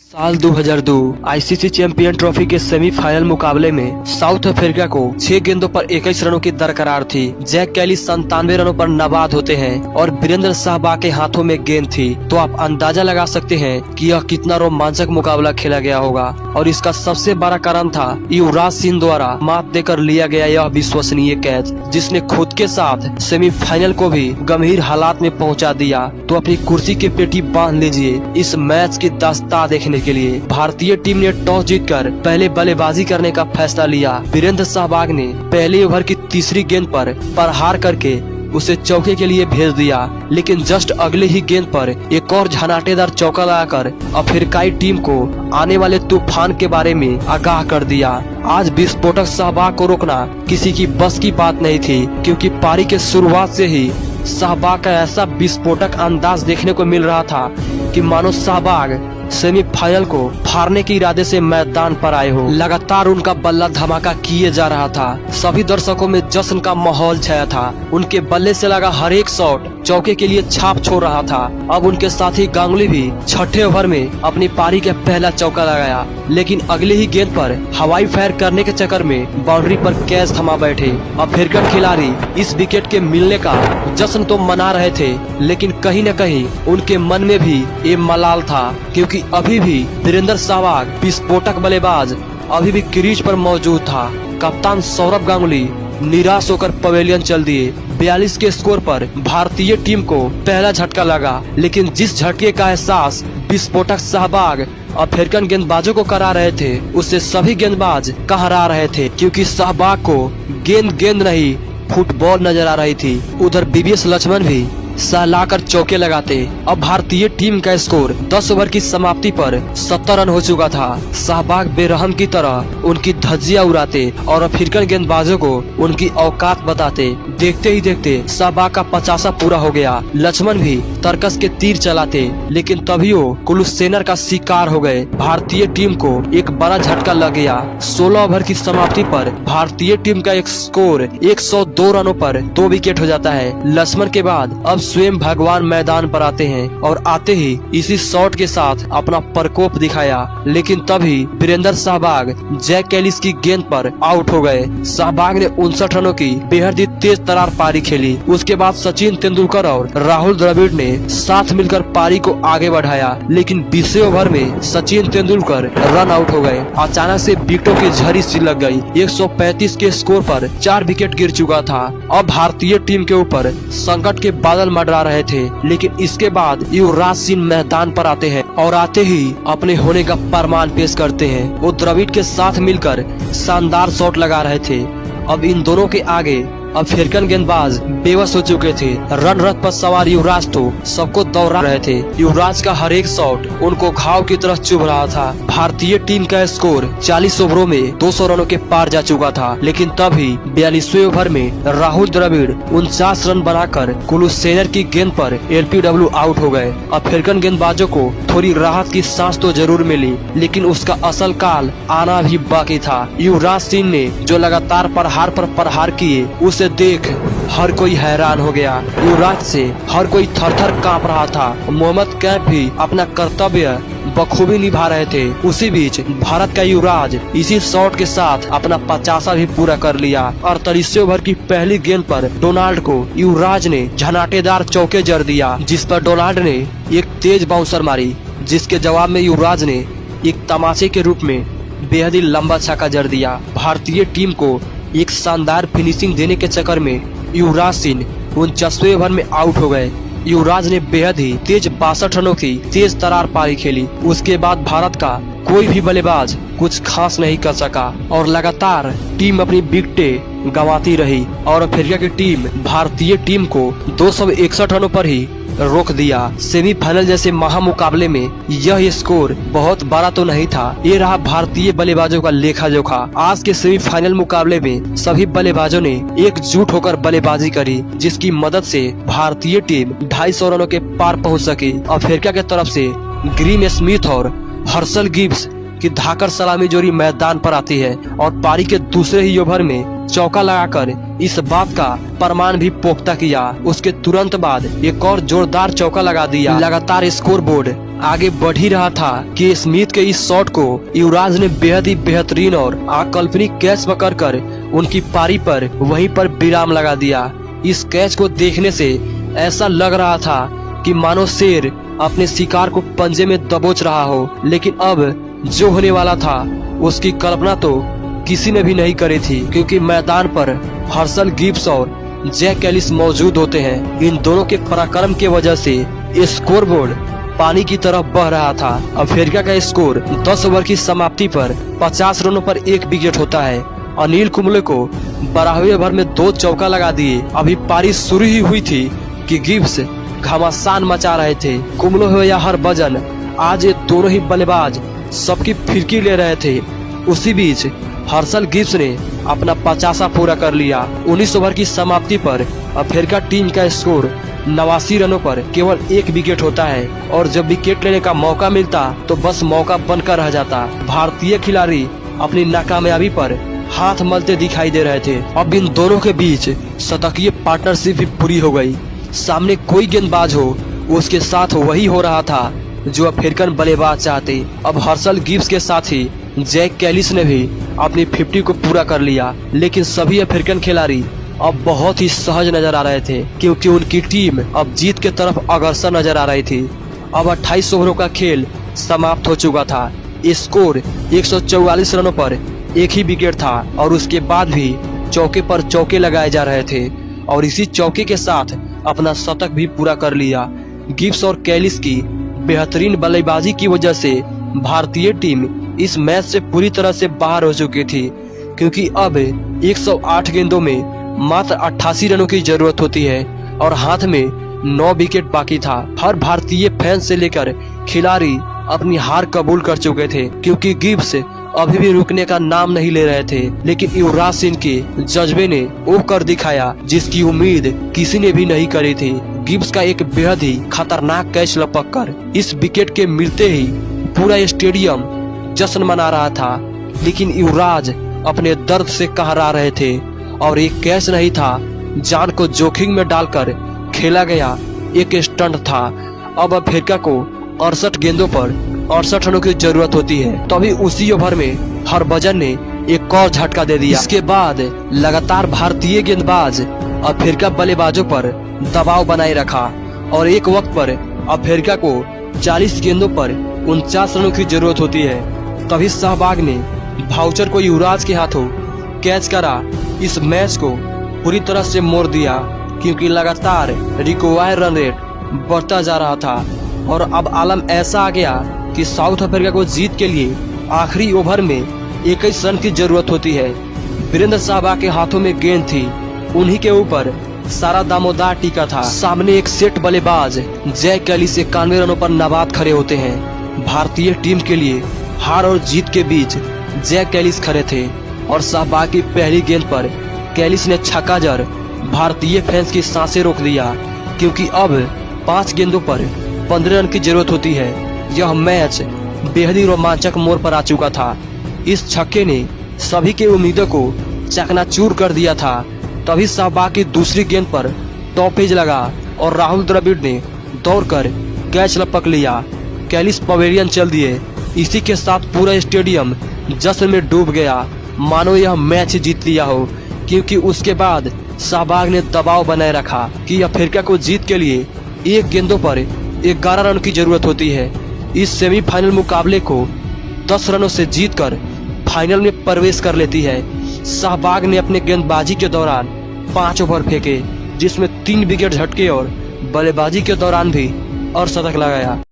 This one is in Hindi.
साल 2002 आईसीसी चैंपियन ट्रॉफी के सेमीफाइनल मुकाबले में साउथ अफ्रीका को 6 गेंदों पर 21 रनों की दरकरार थी। जैक कैली 97 रनों पर नाबाद होते हैं और वीरेंद्र सहवाग के हाथों में गेंद थी। तो आप अंदाजा लगा सकते हैं कि यह कितना रोमांचक मुकाबला खेला गया होगा। और इसका सबसे बड़ा कारण था युवराज सिंह द्वारा मात देकर लिया गया यह विश्वसनीय कैच, जिसने खुद के साथ सेमीफाइनल को भी गंभीर हालात में पहुँचा दिया। तो अपनी कुर्सी की पेटी बांध लीजिए इस मैच की दास्तां देखने के लिए। भारतीय टीम ने टॉस जीतकर पहले बल्लेबाजी करने का फैसला लिया। वीरेंद्र सहवाग ने पहले ओवर की तीसरी गेंद पर प्रहार करके उसे चौके के लिए भेज दिया, लेकिन जस्ट अगले ही गेंद पर एक और झनाटेदार चौका लगाकर अफ्रीकाई टीम को आने वाले तूफान के बारे में आगाह कर दिया। आज विस्फोटक सहवाग को रोकना किसी की बस की बात नहीं थी, क्योंकि पारी के शुरुआत से ही सहवाग का ऐसा विस्फोटक अंदाज देखने को मिल रहा था कि मानो सहवाग सेमीफाइनल को हारने के इरादे से मैदान पर आए हो। लगातार उनका बल्ला धमाका किए जा रहा था। सभी दर्शकों में जश्न का माहौल छाया था। उनके बल्ले से लगा हर एक शॉट चौके के लिए छाप छोड़ रहा था। अब उनके साथी गांगुली भी छठे ओवर में अपनी पारी का पहला चौका लगाया, लेकिन अगले ही गेंद पर हवाई फायर करने के चक्कर में बाउंड्री पर कैच थमा बैठे। अफ्रीकन खिलाड़ी इस विकेट के मिलने का जश्न तो मना रहे थे, लेकिन कहीं न कहीं उनके मन में भी ये मलाल था, क्योंकि अभी भी वीरेंद्र सहवाग विस्फोटक बल्लेबाज अभी भी क्रीज पर मौजूद था। कप्तान सौरभ गांगुली निराश होकर पवेलियन चल दिए। 42 के स्कोर पर भारतीय टीम को पहला झटका लगा, लेकिन जिस झटके का एहसास विस्फोटक सहवाग अफ्रीकन गेंदबाजों को करा रहे थे, उससे सभी गेंदबाज कहरा रहे थे, क्योंकि सहवाग को गेंद नहीं फुटबॉल नजर आ रही थी। उधर बीवीएस लक्ष्मण भी सहलाकर चौके लगाते। अब भारतीय टीम का स्कोर 10 ओवर की समाप्ति पर 70 रन हो चुका था। सहवाग बेरहम की तरह उनकी धज्जियां उड़ाते और अफ्रीकन गेंदबाजों को उनकी औकात बताते। देखते ही देखते सहवाग का 50 पूरा हो गया। लक्ष्मण भी तर्कस के तीर चलाते, लेकिन तभी वो कुलसेनर का शिकार हो गए। भारतीय टीम को एक बड़ा झटका लग गया। 16 ओवर की समाप्ति पर भारतीय टीम का एक स्कोर 102 रनों पर 2 विकेट हो जाता है। लक्ष्मण के बाद अब स्वयं भगवान मैदान पर आते हैं और आते ही इसी शॉट के साथ अपना प्रकोप दिखाया, लेकिन तभी वीरेंद्र सहवाग जैक कैलिस की गेंद पर आउट हो गए। सहवाग ने 59 रनों की बेहद तेज तरार पारी खेली। उसके बाद सचिन तेंदुलकर और राहुल द्रविड़ ने साथ मिलकर पारी को आगे बढ़ाया, लेकिन 20वें ओवर में सचिन तेंदुलकर रन आउट हो गए। अचानक से विकेटों की झड़ी सी लग गई। 135 के स्कोर पर 4 विकेट गिर चुका था। अब भारतीय टीम के ऊपर संकट के बादल मंडरा रहे थे, लेकिन इसके बाद युवराज सिंह मैदान पर आते हैं और आते ही अपने होने का प्रमाण पेश करते हैं। वो द्रविड़ के साथ मिलकर शानदार शॉट लगा रहे थे। अब इन दोनों के आगे अफ्रीकन गेंदबाज बेबस हो चुके थे। रन रथ पर सवार युवराज तो सबको दौड़ा रहे थे। युवराज का हर एक शॉट उनको घाव की तरह चुभ रहा था। भारतीय टीम का स्कोर 40 ओवरों में 200 रनों के पार जा चुका था, लेकिन तभी 42वें ओवर में राहुल द्रविड़ 49 रन बनाकर कुलसेनर की गेंद पर एलपीडब्ल्यू आउट हो गए। अफ्रीकन गेंदबाजों को थोड़ी राहत की सांस तो जरूर मिली, लेकिन उसका असल काल आना भी बाकी था। युवराज सिंह ने जो लगातार प्रहार पर प्रहार किए, उसे देख हर कोई हैरान हो गया। युवराज से हर कोई थर-थर कांप रहा था। मोहम्मद कैफ भी अपना कर्तव्य बखूबी निभा रहे थे। उसी बीच भारत का युवराज इसी शॉट के साथ अपना 50 भी पूरा कर लिया। 38वें ओवर की पहली गेंद पर डोनाल्ड को युवराज ने झनाटेदार चौके जड़ दिया, जिस पर डोनाल्ड ने एक तेज बाउंसर मारी, जिसके जवाब में युवराज ने एक तमाचे के रूप में बेहद ही लंबा छक्का जड़ दिया। भारतीय टीम को एक शानदार फिनिशिंग देने के चक्कर में युवराज सिंह 49वें ओवर में आउट हो गए। युवराज ने बेहद ही तेज 62 रनों की तेज तरार पारी खेली। उसके बाद भारत का कोई भी बल्लेबाज कुछ खास नहीं कर सका और लगातार टीम अपनी विकेटें गंवाती रही और अफ्रीका की टीम भारतीय टीम को 261 रनों पर ही रोक दिया। सेमीफाइनल जैसे महामुकाबले में यह स्कोर बहुत बड़ा तो नहीं था। ये रहा भारतीय बल्लेबाजों का लेखा जोखा। आज के सेमीफाइनल मुकाबले में सभी बल्लेबाजों ने एकजुट होकर बल्लेबाजी करी, जिसकी मदद से भारतीय टीम 250 रनों के पार पहुंच सकी। अफ्रीका के तरफ से ग्रीम स्मिथ और हर्षल गिब्स कि धाकर सलामी जोड़ी मैदान पर आती है और पारी के दूसरे ही ओवर में चौका लगाकर इस बात का प्रमाण भी पोख्ता किया। उसके तुरंत बाद एक और जोरदार चौका लगा दिया। लगातार स्कोर बोर्ड आगे बढ़ ही रहा था कि स्मिथ के इस शॉट को युवराज ने बेहद ही बेहतरीन और अकाल्पनिक कैच पकड़कर उनकी पारी पर वहीं पर विराम लगा दिया। इस कैच को देखने से ऐसा लग रहा था कि मानो शेर अपने शिकार को पंजे में दबोच रहा हो, लेकिन अब जो होने वाला था उसकी कल्पना तो किसी ने भी नहीं करी थी, क्योंकि मैदान पर हर्षल गिब्स और जैक कैलिस मौजूद होते हैं। इन दोनों के पराक्रम की वजह से स्कोरबोर्ड पानी की तरफ बह रहा था। अफ्रीका का स्कोर 10 ओवर की समाप्ति पर 50 रनों पर 1 विकेट होता है। अनिल कुंबले को 12वें ओवर में 2 चौका लगा दिए। अभी पारी शुरू ही हुई थी कि गिब्स घमासान मचा रहे थे। कुंबले हो या हरभजन, आज ये दोनों ही बल्लेबाज सबकी फिरकी ले रहे थे। उसी बीच हर्षल गिब्स ने अपना 50वां पूरा कर लिया। 19 ओवर की समाप्ति पर अफ्रीका टीम का स्कोर 89 रनों पर केवल 1 विकेट होता है और जब विकेट लेने का मौका मिलता तो बस मौका बनकर रह जाता। भारतीय खिलाड़ी अपनी नाकामयाबी पर हाथ मलते दिखाई दे रहे थे। अब इन दोनों के बीच शतकीय पार्टनरशिप भी पूरी हो गई। सामने कोई गेंदबाज हो उसके साथ वही हो रहा था जो अफ्रीकन बल्लेबाज चाहते। अब हर्षल गिब्स के साथ ही जैक कैलिस ने भी अपनी 50 को पूरा कर लिया, लेकिन सभी अफ्रीकन खिलाड़ी अब बहुत ही सहज नजर आ रहे थे क्योंकि उनकी टीम अब जीत के तरफ अग्रसर नजर आ रही थी। अब 28 ओवरों का खेल समाप्त हो चुका था। स्कोर 144 रनों पर 1 ही विकेट था और उसके बाद भी चौके पर चौके लगाए जा रहे थे और इसी चौके के साथ अपना शतक भी पूरा कर लिया। गिब्स और कैलिस की बेहतरीन बल्लेबाजी की वजह से भारतीय टीम इस मैच से पूरी तरह से बाहर हो चुकी थी, क्योंकि अब 108 गेंदों में मात्र 88 रनों की जरूरत होती है और हाथ में 9 विकेट बाकी था। हर भारतीय फैन से लेकर खिलाड़ी अपनी हार कबूल कर चुके थे, क्योंकि गिब्स अभी भी रुकने का नाम नहीं ले रहे थे। लेकिन युवराज सिंह के जज्बे ने वो कर दिखाया जिसकी उम्मीद किसी ने भी नहीं करी थी। गिब्स का एक बेहद ही खतरनाक कैच लपक कर इस विकेट के मिलते ही पूरा स्टेडियम जश्न मना रहा था, लेकिन युवराज अपने दर्द से कहरा रहे थे और एक कैच नहीं था, जान को जोखिम में डालकर खेला गया एक स्टंट था। अब अफ्रीका को 68 गेंदों पर 68 रनों की जरूरत होती है। तभी उसी ओवर में हरभजन ने एक और झटका दे दिया। इसके बाद लगातार भारतीय गेंदबाज अफ्रीका बल्लेबाजों पर दबाव बनाए रखा और एक वक्त पर अफ्रीका को 40 गेंदों पर 49 रनों की जरूरत होती है। तभी सहवाग ने भाउचर को युवराज के हाथों कैच करा। इस मैच को पूरी तरह से मोड़ दिया, क्योंकि लगातार रिक्वायर्ड रन रेट बढ़ता जा रहा था और अब आलम ऐसा आ गया कि साउथ अफ्रीका को जीत के लिए आखिरी ओवर में 21 रन की जरूरत होती है। वीरेंद्र सहवाग के हाथों में गेंद थी, उन्हीं के ऊपर सारा दामोदार टीका था। सामने एक सेट बल्लेबाज जैक कैलिस 91 रनों पर नाबाद खड़े होते हैं। भारतीय टीम के लिए हार और जीत के बीच जैक कैलिस खड़े थे और सहवाग की पहली गेंद पर कैलिस ने छक्का जड़ भारतीय फैंस की सांसें रोक दिया, क्योंकि अब 5 गेंदों पर 15 रन की जरूरत होती है। यह मैच बेहद ही रोमांचक मोड़ पर आ चुका था। इस छक्के ने सभी की उम्मीदों को चकनाचूर कर दिया था। तभी सहवाग की दूसरी गेंद पर टॉपेज लगा और राहुल द्रविड़ ने दौड़कर कैच लपक लिया। कैलिस पवेलियन चल दिए। इसी के साथ पूरा स्टेडियम जश्न में डूब गया, मानो यह मैच जीत लिया हो, क्योंकि उसके बाद सहवाग ने दबाव बनाए रखा कि अफ्रीका को जीत के लिए 1 गेंदों पर 11 रन की जरूरत होती है। इस सेमीफाइनल मुकाबले को 10 रनों से जीतकर फाइनल में प्रवेश कर लेती है। सहवाग ने अपने गेंदबाजी के दौरान 5 ओवर फेंके, जिसमें 3 विकेट झटके और बल्लेबाजी के दौरान भी अर्धशतक लगाया।